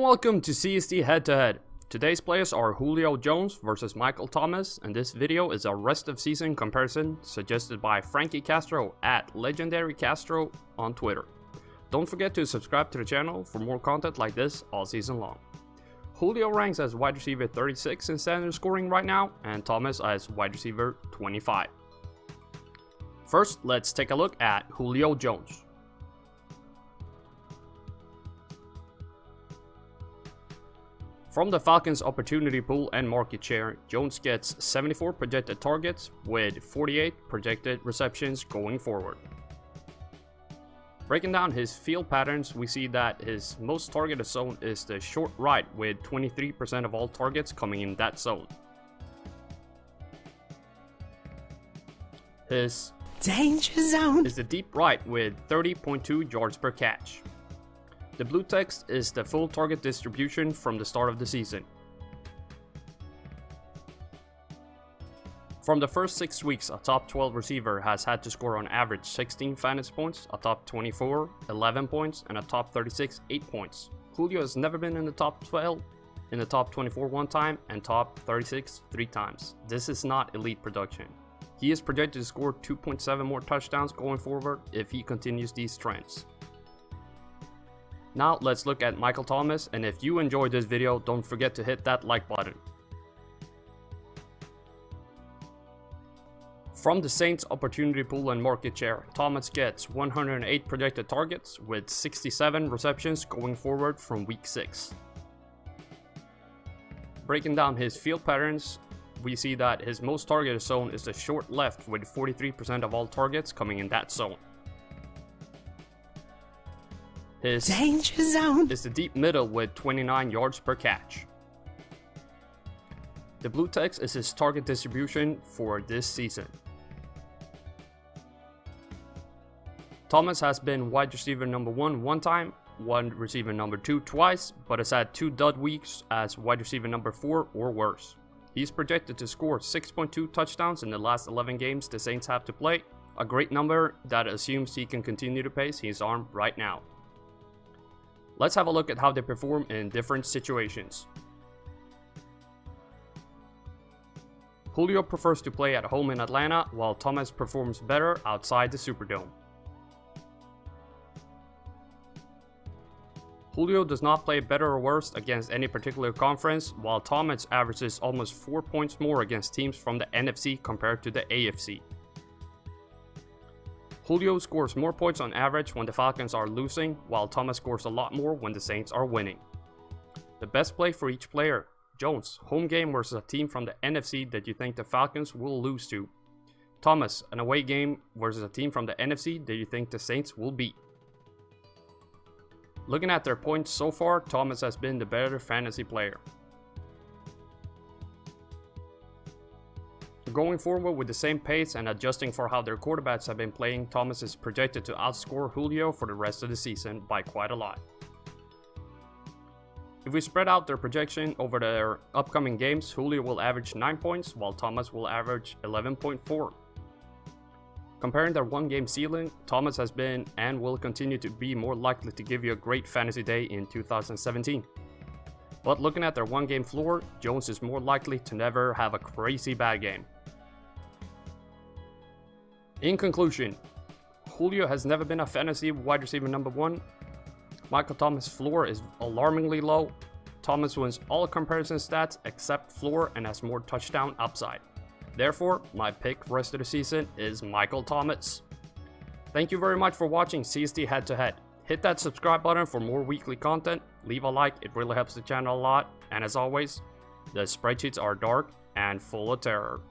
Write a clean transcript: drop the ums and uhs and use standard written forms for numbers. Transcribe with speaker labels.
Speaker 1: and welcome to CSD Head-to-Head. Today's players are Julio Jones versus Michael Thomas, and this video is a rest of season comparison suggested by Frankie Castro at Legendary Castro on Twitter. Don't forget to subscribe to the channel for more content like this all season long. Julio ranks as wide receiver 36 in standard scoring right now, and Thomas as wide receiver 25. First, let's take a look at Julio Jones. From the Falcons' opportunity pool and market share, Jones gets 74 projected targets with 48 projected receptions going forward. Breaking down his field patterns, we see that his most targeted zone is the short right, with 23% of all targets coming in that zone. His danger zone is the deep right with 30.2 yards per catch. The blue text is the full target distribution from the start of the season. From the first 6 weeks, a top 12 receiver has had to score on average 16 fantasy points, a top 24, 11 points, and a top 36, 8 points. Julio has never been in the top 12, in the top 24 one time, and top 36 3 times. This is not elite production. He is projected to score 2.7 more touchdowns going forward if he continues these trends. Now let's look at Michael Thomas, and if you enjoyed this video, don't forget to hit that like button. From the Saints' opportunity pool and market share, Thomas gets 108 projected targets with 67 receptions going forward from week 6. Breaking down his field patterns, we see that his most targeted zone is the short left with 43% of all targets coming in that zone. His danger zone is the deep middle with 29 yards per catch. The blue text is his target distribution for this season. Thomas has been wide receiver number 1 one time, wide receiver number 2 twice, but has had 2 dud weeks as wide receiver number 4 or worse. He's projected to score 6.2 touchdowns in the last 11 games the Saints have to play, a great number that assumes he can continue the pace he's on right now. Let's have a look at how they perform in different situations. Julio prefers to play at home in Atlanta, while Thomas performs better outside the Superdome. Julio does not play better or worse against any particular conference, while Thomas averages almost 4 points more against teams from the NFC compared to the AFC. Julio scores more points on average when the Falcons are losing, while Thomas scores a lot more when the Saints are winning. The best play for each player: Jones, home game versus a team from the NFC that you think the Falcons will lose to. Thomas, an away game versus a team from the NFC that you think the Saints will beat. Looking at their points so far, Thomas has been the better fantasy player. Going forward with the same pace and adjusting for how their quarterbacks have been playing, Thomas is projected to outscore Julio for the rest of the season by quite a lot. If we spread out their projection over their upcoming games, Julio will average 9 points while Thomas will average 11.4. Comparing their one-game ceiling, Thomas has been and will continue to be more likely to give you a great fantasy day in 2017. But looking at their one-game floor, Jones is more likely to never have a crazy bad game. In conclusion, Julio has never been a fantasy wide receiver number 1. Michael Thomas' floor is alarmingly low. Thomas wins all comparison stats except floor and has more touchdown upside. Therefore, my pick rest of the season is Michael Thomas. Thank you very much for watching CSD Head-to-Head. Hit that subscribe button for more weekly content, leave a like, it really helps the channel a lot, and as always, the spreadsheets are dark and full of terror.